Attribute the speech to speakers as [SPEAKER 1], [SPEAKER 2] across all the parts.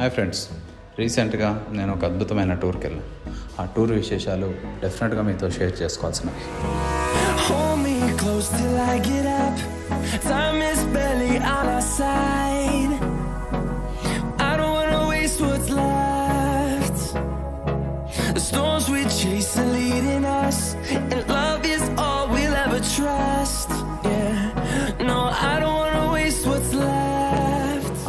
[SPEAKER 1] Hi friends, రీసెంట్గా నేను ఒక అద్భుతమైన టూర్కి వెళ్ళాను. ఆ టూర్ విశేషాలు డెఫినెట్గా మీతో share చేసుకోవాల్సినవి.
[SPEAKER 2] Hold me close till I get up. Time is barely on our side. I don't wanna waste what's left. The storms we chase are leading us, and love is all we'll ever trust. Yeah, no, I don't wanna waste what's left.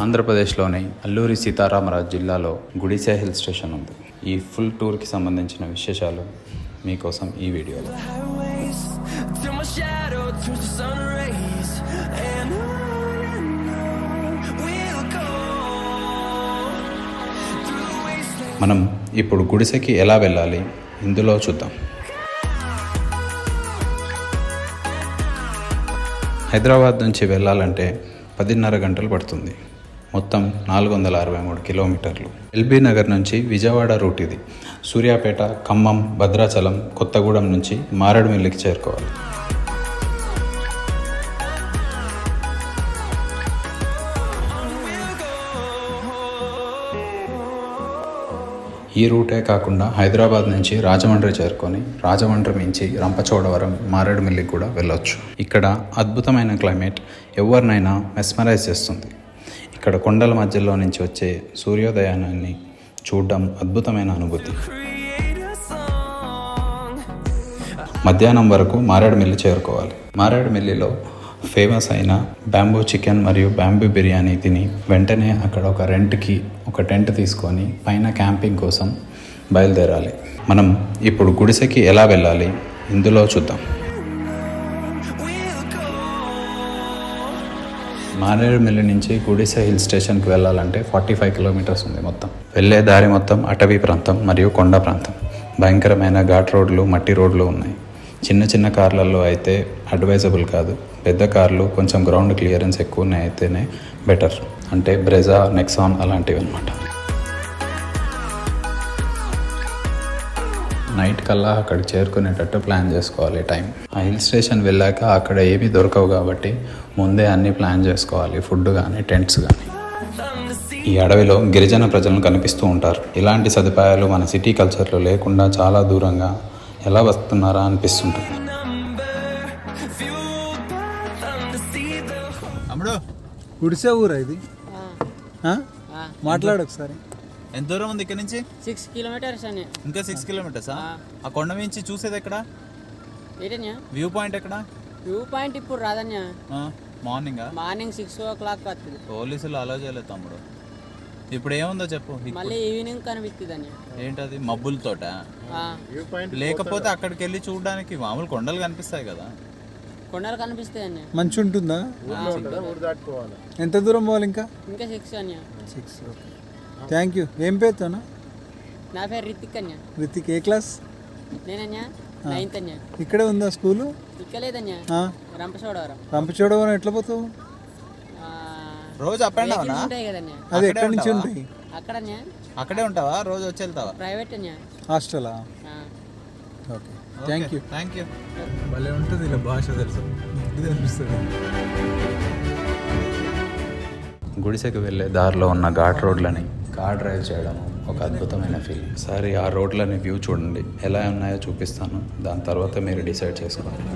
[SPEAKER 1] ఆంధ్రప్రదేశ్లోని అల్లూరి సీతారామరాజు జిల్లాలో గుడిసె hill station ఉంది. ఈ full టూర్కి సంబంధించిన విశేషాలు మీకోసం ఈ వీడియోలో.
[SPEAKER 2] Highways till my shadow turns to sun rays, and on we'll go through the wasteland.
[SPEAKER 1] మనం ఇప్పుడు గుడిసెకి ఎలా వెళ్ళాలి ఇందులో చూద్దాం. హైదరాబాద్ నుంచి వెళ్ళాలంటే 10:30 గంటలు పడుతుంది. మొత్తం 463 కిలోమీటర్లు. ఎల్బీ నగర్ నుంచి విజయవాడ రూట్ ఇది. సూర్యాపేట, ఖమ్మం, భద్రాచలం, కొత్తగూడెం నుంచి మారేడుమిల్లికి చేరుకోవాలి. ఈ రూటే కాకుండా హైదరాబాద్ నుంచి రాజమండ్రి చేరుకొని రాజమండ్రి నుంచి రంపచోడవరం, మారేడుమిల్లికి కూడా వెళ్ళొచ్చు. ఇక్కడ అద్భుతమైన క్లైమేట్ ఎవరినైనా మెస్మరైజ్ చేస్తుంది. ఇక్కడ కొండల మధ్యలో నుంచి వచ్చే సూర్యోదయాన్ని చూడడం అద్భుతమైన అనుభూతి. మధ్యాహ్నం వరకు మారేడుమిల్లి చేరుకోవాలి. మారేడుమిల్లిలో ఫేమస్ అయిన బ్యాంబూ చికెన్ మరియు బ్యాంబూ బిర్యానీ తిని వెంటనే అక్కడ ఒక రెంట్కి ఒక టెంట్ తీసుకొని పైన క్యాంపింగ్ కోసం బయలుదేరాలి. మనం ఇప్పుడు గుడిసెకి ఎలా వెళ్ళాలి ఇందులో చూద్దాం. మారేడుమిల్లి నుంచి గుడిసె హిల్ స్టేషన్కి వెళ్ళాలంటే 45 కిలోమీటర్స్ ఉంది. మొత్తం వెళ్ళే దారి మొత్తం అటవీ ప్రాంతం మరియు కొండ ప్రాంతం. భయంకరమైన ఘాట్ రోడ్లు, మట్టి రోడ్లు ఉన్నాయి. చిన్న చిన్న కార్లలో అయితే అడ్వైజబుల్ కాదు. పెద్ద కార్లు కొంచెం గ్రౌండ్ క్లియరెన్స్ ఎక్కువ ఉన్నాయి అయితేనే బెటర్. అంటే బ్రెజా, నెక్సాన్ అలాంటివి అనమాట. నైట్ కల్లా అక్కడికి చేరుకునేటట్టు ప్లాన్ చేసుకోవాలి టైం. ఆ హిల్ స్టేషన్ వెళ్ళాక అక్కడ ఏమీ దొరకవు కాబట్టి ముందే అన్నీ ప్లాన్ చేసుకోవాలి. ఫుడ్ కానీ టెంట్స్ కానీ. ఈ అడవిలో గిరిజన ప్రజలను కనిపిస్తూ ఉంటారు. ఇలాంటి సదుపాయాలు మన సిటీ కల్చర్లో లేకుండా చాలా దూరంగా ఎలా వస్తున్నారా అనిపిస్తుంటుంది.
[SPEAKER 3] అమ్ముడు,
[SPEAKER 4] గుడిసే ఊరా ఇది? మాట్లాడు ఒకసారి.
[SPEAKER 3] ఎంత దూరం ఉంది ఇక్కడ నుంచి?
[SPEAKER 5] 6 కిలోమీటర్స్ అని.
[SPEAKER 3] ఇంకా 6 కిలోమీటర్సా? ఆ కొండ నుంచి చూసేది ఎక్కడ?
[SPEAKER 5] ఏంటన్యా
[SPEAKER 3] వ్యూ పాయింట్ ఎక్కడ?
[SPEAKER 5] వ్యూ పాయింట్ ఇప్పుడు రాదన్యా.
[SPEAKER 3] మార్నింగ్
[SPEAKER 5] 6 o'clock వస్తుంది.
[SPEAKER 3] పోలీసులు అలో చేయలేదు తమ్ముడు. ఇప్పుడు ఏముందో చెప్పు.
[SPEAKER 5] మళ్ళీ ఈవినింగ్ కనిపిస్తుంది అన్యా.
[SPEAKER 3] ఏంటది? మబ్బులతోట? లేకపోతే అక్కడికి వెళ్ళి చూడడానికి మామూలు కొండలు కనిపిస్తాయి కదా.
[SPEAKER 5] కొండలు కనిపిస్తాయి అన్యా.
[SPEAKER 4] మంచి ఉంటుందా? ఎంత దూరం పోవాలి? ఇంకా
[SPEAKER 5] 6 అన్యా.
[SPEAKER 4] 6. Okay, thank you. ఏం పేరుతోనా?
[SPEAKER 5] నా పేరు రితిక్ అన్యా.
[SPEAKER 4] రితిక్. ఏ క్లాస్?
[SPEAKER 5] నేనన్యా 9th అన్యా.
[SPEAKER 4] ఇక్కడే ఉందా స్కూలు?
[SPEAKER 5] ఇక్కలేదన్యా, రంపచోడవరం.
[SPEAKER 4] రంపచోడవరం ఎట్లా పోతావు?
[SPEAKER 3] రోజు అప్ అండ్ డౌన్
[SPEAKER 5] ఉంటాయి కదన్యా.
[SPEAKER 4] అది ఎక్కడి నుంచి ఉంటాయి?
[SPEAKER 5] అక్కడన్యా.
[SPEAKER 3] అక్కడే ఉంటావా? రోజు వచ్చి వెళ్తావా?
[SPEAKER 5] ప్రైవేట్ అన్యా.
[SPEAKER 4] హాస్టలా? Okay, thank you. భలే ఉంటుంది ఇలా భాష, తెలుసు అనిపిస్తుంది.
[SPEAKER 1] గుడిసెకి వెళ్ళే దారిలో ఉన్న ఘాట్ రోడ్లని కార్ డ్రైవ్ చేయడం ఒక అద్భుతమైన ఫీలింగ్. ఒకసారి ఆ రోడ్లని వ్యూ చూడండి, ఎలా ఉన్నాయో చూపిస్తాను. దాని తర్వాత మీరు డిసైడ్ చేసుకోండి.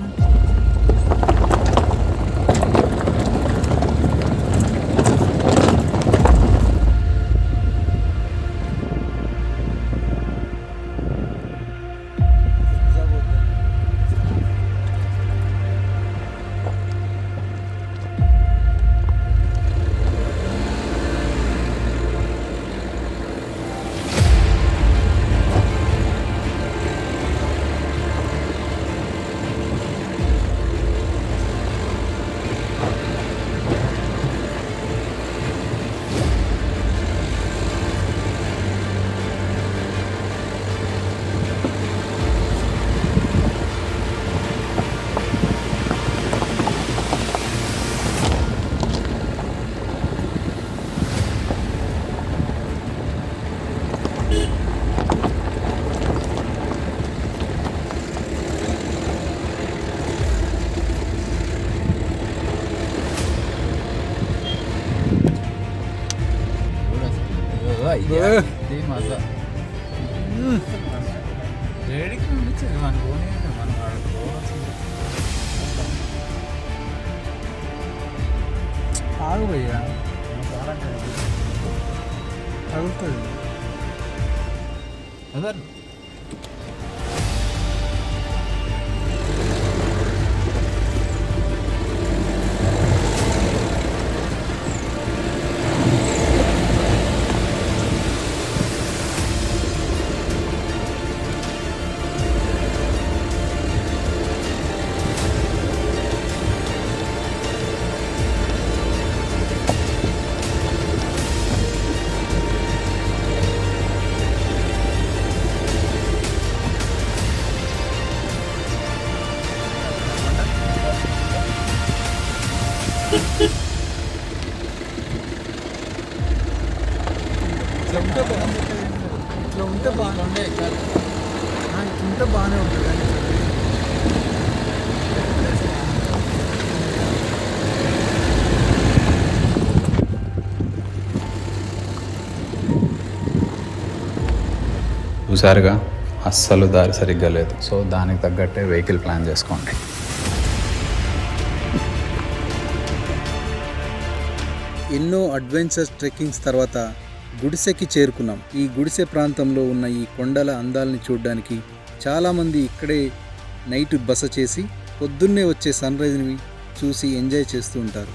[SPEAKER 3] ఇది మజా వేడికి పంపించేది మన పోనీ మనం ఆడుకోవాల్సింది.
[SPEAKER 4] ఆగుపోయా తగులుతుంది.
[SPEAKER 3] అదే
[SPEAKER 4] ఇట్లా ఉంటే బాగానే ఉంటే బాగానే ఉంటుంది.
[SPEAKER 1] చూసారుగా, అస్సలు దారి సరిగ్గా లేదు. సో దానికి తగ్గట్టే వెహికల్ ప్లాన్ చేసుకోండి.
[SPEAKER 4] ఎన్నో అడ్వెంచర్స్ ట్రెక్కింగ్స్ తర్వాత గుడిసెకి చేరుకున్నాం. ఈ గుడిసె ప్రాంతంలో ఉన్న ఈ కొండల అందాలని చూడడానికి చాలామంది ఇక్కడే నైట్ బస చేసి పొద్దున్నే వచ్చే సన్ రైజ్ని చూసి ఎంజాయ్ చేస్తూ ఉంటారు.